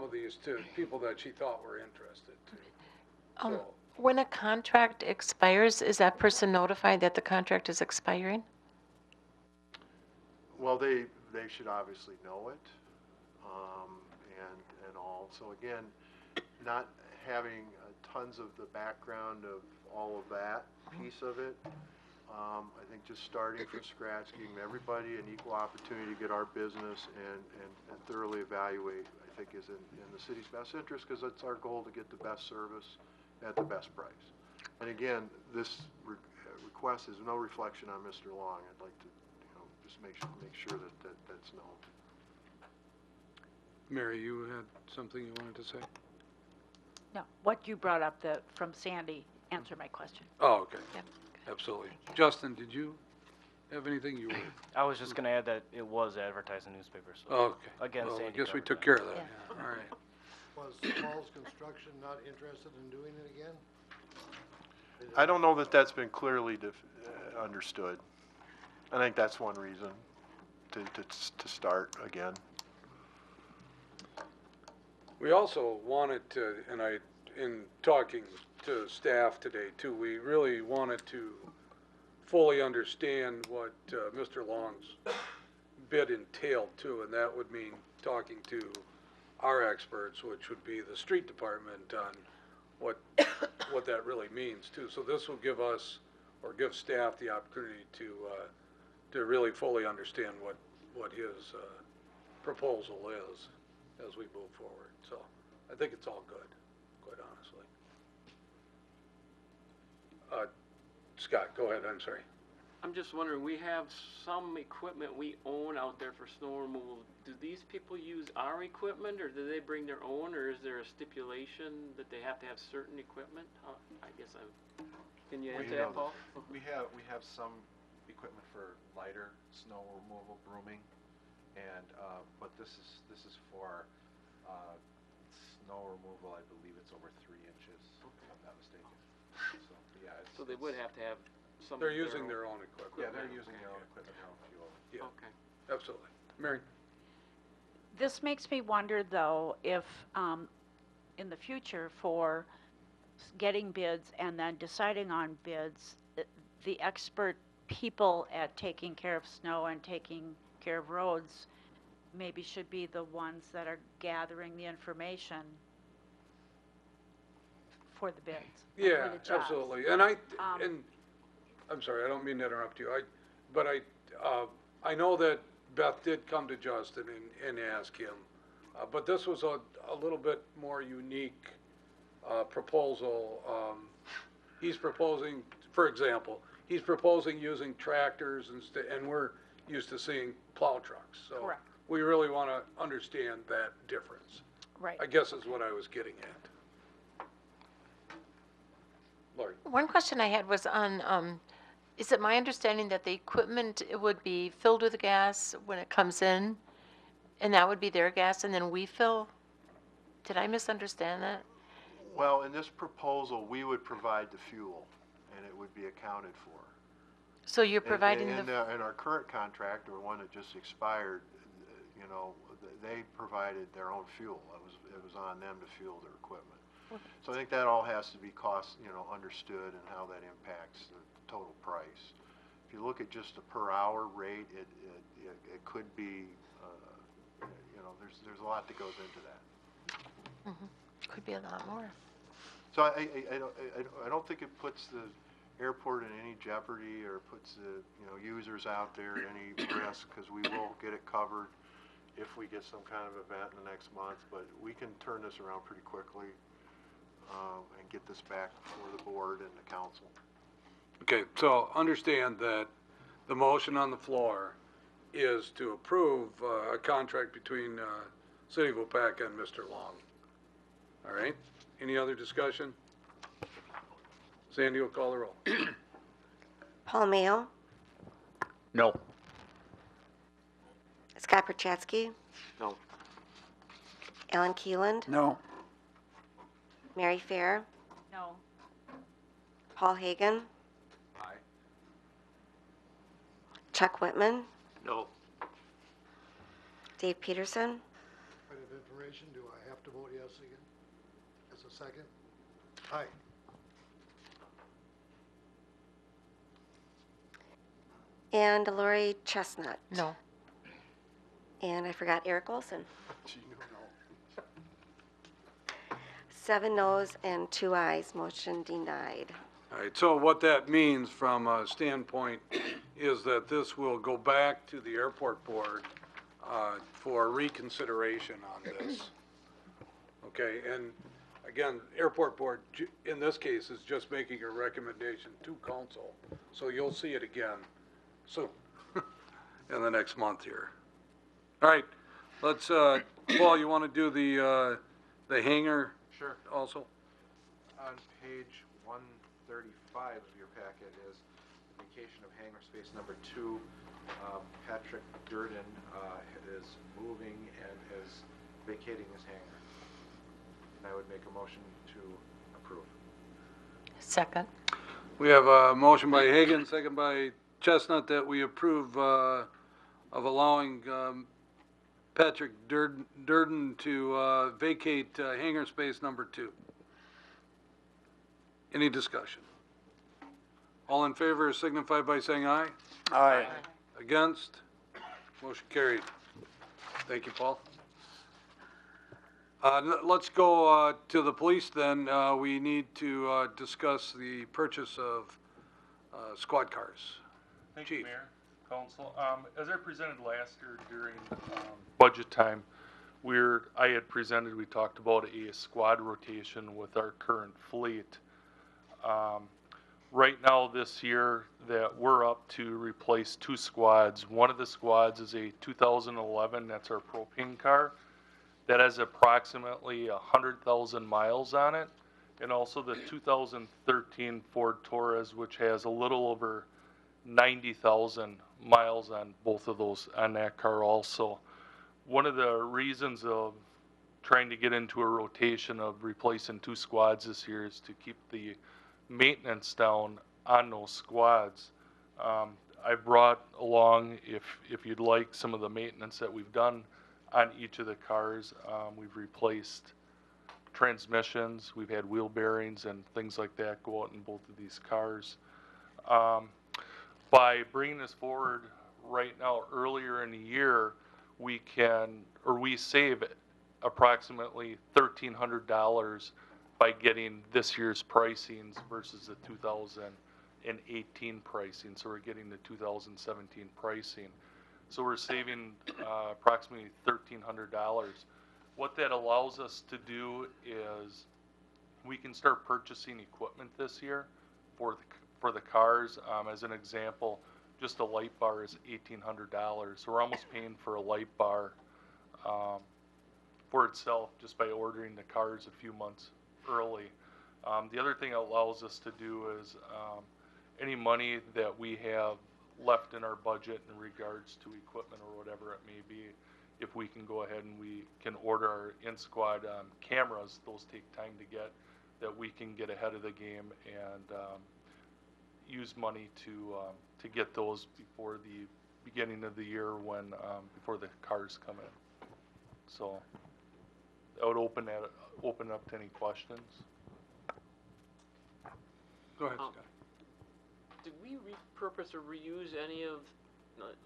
of these to people that she thought were interested. So, When a contract expires, is that person notified that the contract is expiring? Well, they should obviously know it, and all. So again, not having tons of the background of all of that piece of it, I think just starting from scratch, giving everybody an equal opportunity to get our business and thoroughly evaluate, I think is in the city's best interest, because it's our goal to get the best service at the best price. And again, this request is no reflection on Mr. Long. I'd like to just make sure that's known. Mary, you had something you wanted to say? No, what you brought up from Sandy answered my question. Oh, okay. Yep. Absolutely. Justin, did you have anything you were? I was just going to add that it was advertised in newspapers. So Okay. Again, well, I Sandy guess we covered took that. care of that. Yeah. All right. Was Paul's Construction not interested in doing it again? I don't know that that's been clearly understood. I think that's one reason to start again. We also wanted to, and in talking to staff today too, we really wanted to fully understand what Mr. Long's bid entailed too, and that would mean talking to our experts, which would be the street department, on what that really means too. So this will give us, or give staff, the opportunity to really fully understand what his proposal is as we move forward. So I think it's all good, quite honestly. Scott, go ahead, I'm sorry. I'm just wondering, we have some equipment we own out there for snow removal. Do these people use our equipment, or do they bring their own, or is there a stipulation that they have to have certain equipment? I guess can you answer that, Paul? We have some equipment for lighter snow removal, brooming, and but this is for snow removal. I believe it's over 3 inches, if I'm not mistaken. So yeah. So they would have to have some. They're using their own equipment. Yeah, they're using their own equipment, their own fuel. Yeah. Okay. Absolutely. Mary? This makes me wonder, though, if in the future for getting bids and then deciding on bids, the expert people at taking care of snow and taking care of roads maybe should be the ones that are gathering the information for the bids. Yeah, for the jobs. absolutely. And I'm sorry, I don't mean to interrupt you. But I know that Beth did come to Justin and ask him, but this was a little bit more unique proposal. He's proposing, for example, he's proposing using tractors and we're used to seeing plow trucks. So Correct. we really want to understand that difference. Right. I guess is what I was getting at. Lori? One question I had was on, is it my understanding that the equipment would be filled with gas when it comes in, and that would be their gas, and then we fill Did I misunderstand that? Well, in this proposal, we would provide the fuel, and it would be accounted for. So you're providing in the, in our current contract, or one that just expired, you know, they provided their own fuel. It was on them to fuel their equipment. So I think that all has to be cost, you know, understood, and how that impacts the total price. If you look at just a per hour rate, it could be, you know, there's a lot that goes into that. could be a lot more. So I don't think it puts the airport in any jeopardy, or puts the, you know, users out there at any risk, because we will get it covered if we get some kind of event in the next month. But we can turn this around pretty quickly and get this back before the board and the council. Okay, so understand that the motion on the floor is to approve a contract between City of Waupaca and Mr. Long. All right, any other discussion? Sandy will call the roll. Paul Mayo, No. Scott Perchatsky, No. Alan Keeland, No. Mary Fair, No. Paul Hagan, Aye. Chuck Whitman, No. Dave Peterson, Point of information, do I have to vote yes again? As a second? Aye. and Lori Chestnut. No. And I forgot Eric Olson. Gee, you know. 7 noes and 2 ayes, motion denied. All right, so what that means from a standpoint is that this will go back to the airport board for reconsideration on this. Okay, and again, airport board, in this case, is just making a recommendation to council. So you'll see it again soon, in the next month here. All right, let's, Paul, you want to do the hangar? Sure. Also? On page 135 of your packet is the vacation of hangar space number 2. Patrick Durden is moving and is vacating his hangar. And I would make a motion to approve. Second. We have a motion by Hagan, second by Chestnut, that we approve of allowing Patrick Durden to vacate hangar space number 2. Any discussion? All in favor signify by saying aye. Aye. Against? Motion carried. Thank you, Paul. Let's go to the police then. We need to discuss the purchase of squad cars. Thank Chief. you, Mayor, Council. As I presented last year during budget time, I had presented, we talked about a squad rotation with our current fleet. Right now this year that we're up to replace 2 squads. One of the squads is a 2011, that's our propane car. That has approximately 100,000 miles on it. And also the 2013 Ford Taurus, which has a little over 90,000 miles on both of those, on that car also. One of the reasons of trying to get into a rotation of replacing 2 squads this year is to keep the maintenance down on those squads. I brought along, if you'd like, some of the maintenance that we've done on each of the cars. We've replaced transmissions, we've had wheel bearings and things like that go out in both of these cars. By bringing this forward right now, earlier in the year, we save approximately $1,300 by getting this year's pricings versus the 2018 pricing. So we're getting the 2017 pricing. So we're saving approximately $1,300. What that allows us to do is we can start purchasing equipment this year for the cars. As an example, just a light bar is $1,800. So we're almost paying for a light bar for itself just by ordering the cars a few months early. The other thing it allows us to do is any money that we have left in our budget in regards to equipment or whatever it may be, if we can go ahead and we can order our in-squad cameras, those take time to get, that we can get ahead of the game and use money to get those before the beginning of the year when before the cars come in. So I would open up to any questions. Go ahead, Scott. Did we repurpose or reuse any of,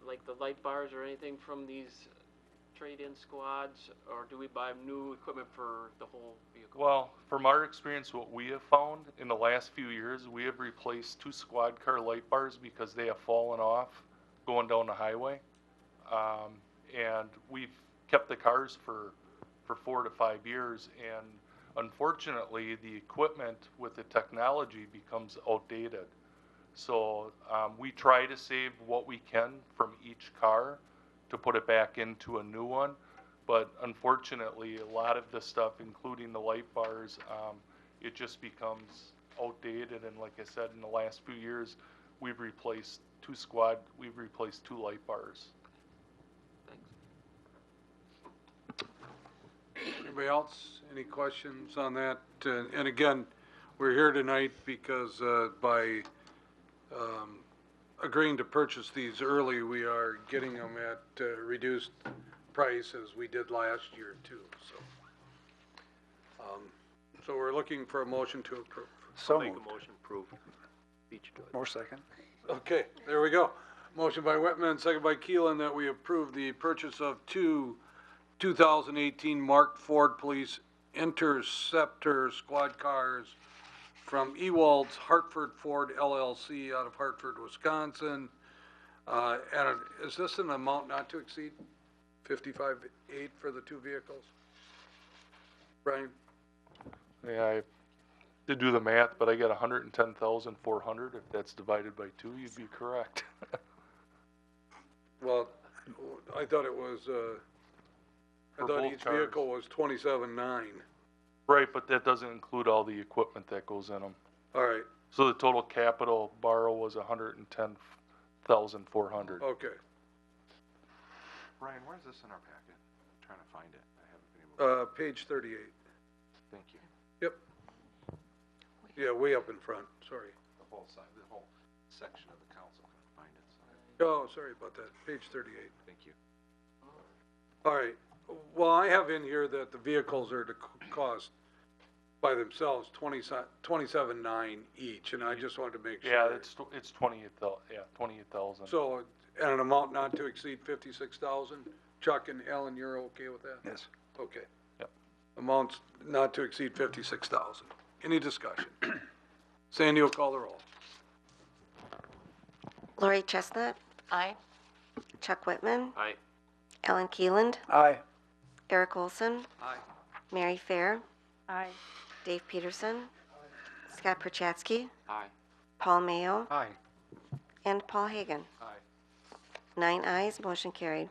like the light bars or anything from these trade-in squads, or do we buy new equipment for the whole vehicle? Well, from our experience, what we have found in the last few years, we have replaced 2 squad car light bars because they have fallen off going down the highway. And we've kept the cars for 4 to 5 years, and unfortunately, the equipment with the technology becomes outdated. So we try to save what we can from each car to put it back into a new one. But unfortunately, a lot of the stuff, including the light bars, it just becomes outdated. And like I said, in the last few years, we've replaced 2 light bars. Anybody else? Any questions on that? And again, we're here tonight because by agreeing to purchase these early, we are getting them at reduced price as we did last year too. So we're looking for a motion to approve. So Make moved. a motion approve. Beach do it. More second. Okay, there we go. Motion by Whitman, second by Keelan, that we approve the purchase of 2 2018 marked Ford Police Interceptor squad cars from Ewald's Hartford Ford LLC out of Hartford, Wisconsin. And is this an amount not to exceed $55,800 for the 2 vehicles? Brian? Yeah, I did do the math, but I got 110,400. If that's divided by 2, you'd be correct. Well, I thought it was, I For thought both each cars. vehicle was 27,900. Right, but that doesn't include all the equipment that goes in them. All right, So the total capital borrow was 110,400. okay. Ryan, where's this in our packet? I'm trying to find it. I haven't been able to. Page 38. Thank you. Yep. Yeah, way up in front, sorry. The whole side, the whole section of the council couldn't find it, so. Oh, sorry about that, page 38. Thank you. All right, well, I have in here that the vehicles are to cost by themselves $27,900 each, and I just wanted to make sure. Yeah, it's 28,000. Yeah, 28,000. So, and an amount not to exceed 56,000. Chuck and Ellen, you're okay with that? Yes. Okay. Yep. Amounts not to exceed 56,000. Any discussion? Sandy will call the roll. Lori Chestnut, Aye. Chuck Whitman, Aye. Ellen Keeland, Aye. Eric Olson, Aye. Mary Fair, Aye. Dave Peterson, Scott Perchatsky, Aye. Paul Mayo, Aye. and Paul Hagan. Aye. 9 ayes, motion carried.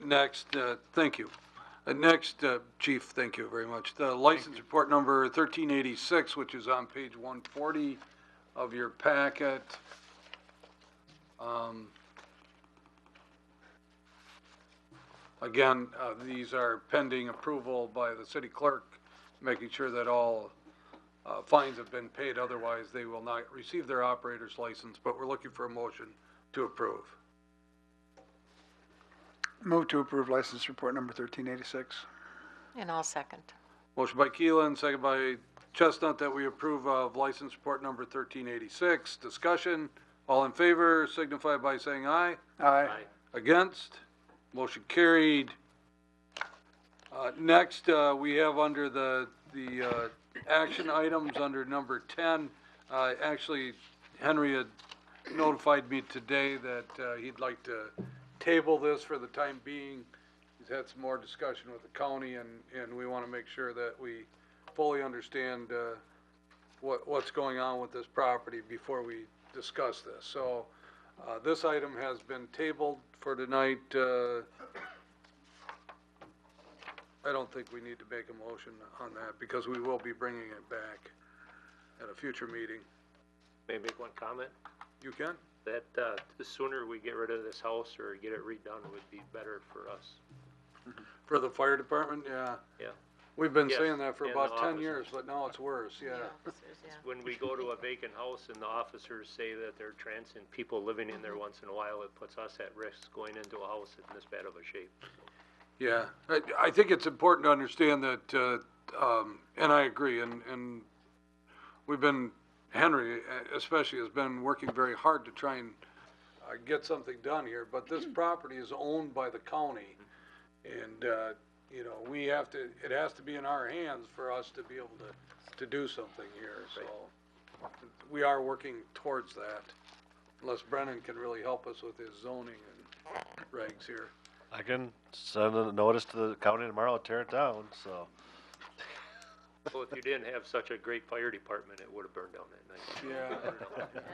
Next, thank you. Next, Chief, thank you very much. The license report number 1386, which is on page 140 of your packet. Again, these are pending approval by the city clerk, making sure that all fines have been paid. Otherwise, they will not receive their operator's license, but we're looking for a motion to approve. Move to approve license report number 1386. And I'll second. Motion by Keelan, second by Chestnut, that we approve of license report number 1386. Discussion, all in favor signify by saying aye. Aye. Against? Motion carried. Next, we have under the action items under number 10, actually, Henry had notified me today that he'd like to table this for the time being. He's had some more discussion with the county, and we want to make sure that we fully understand what's going on with this property before we discuss this. So this item has been tabled for tonight. I don't think we need to make a motion on that because we will be bringing it back at a future meeting. May I make one comment? You can? That, the sooner we get rid of this house or get it redone would be better for us. For the fire department, yeah. Yeah. We've been Yes, saying that for and about the 10 years, officers. but now it's worse, yeah. When we go to a vacant house and the officers say that there are transient people living in there once in a while, it puts us at risk going into a house in this bad of a shape. Yeah, I think it's important to understand that, and I agree, and we've been, Henry especially has been working very hard to try and get something done here, but this property is owned by the county, and, you know, we have to, it has to be in our hands for us to be able to do something here, so we are working towards that, unless Brennan can really help us with his zoning and regs here. I can send a notice to the county tomorrow to tear it down, so. Well, if you didn't have such a great fire department, it would have burned down that night. Yeah.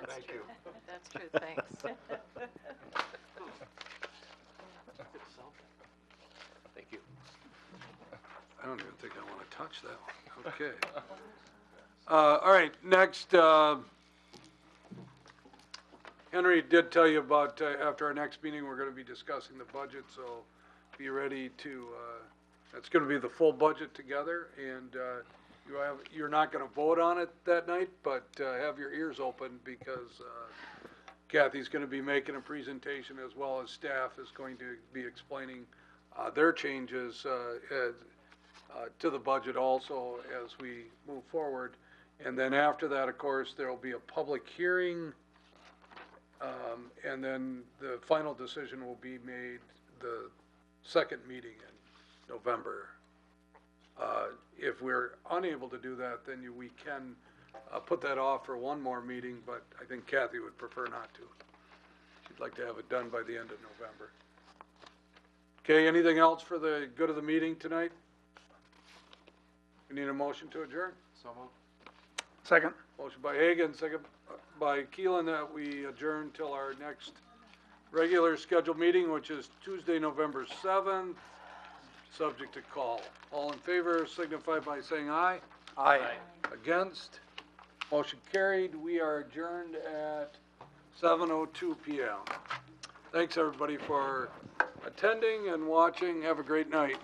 That's true. That's true, thanks. Thank you. I don't even think I want to touch that one. Okay. All right, next, Henry did tell you about, after our next meeting, we're going to be discussing the budget, so be ready to, it's going to be the full budget together, and you're not going to vote on it that night, but have your ears open because Kathy's going to be making a presentation as well as staff is going to be explaining their changes to the budget also as we move forward. And then after that, of course, there will be a public hearing, and then the final decision will be made the second meeting in November. If we're unable to do that, then we can put that off for one more meeting, but I think Kathy would prefer not to. She'd like to have it done by the end of November. Okay, anything else for the good of the meeting tonight? We need a motion to adjourn? So moved. Second. Motion by Hagan, second by Keelan, that we adjourn till our next regular scheduled meeting, which is Tuesday, November 7th, subject to call. All in favor signify by saying aye. Aye. Against? Motion carried. We are adjourned at 7:02 p.m. Thanks, everybody, for attending and watching. Have a great night.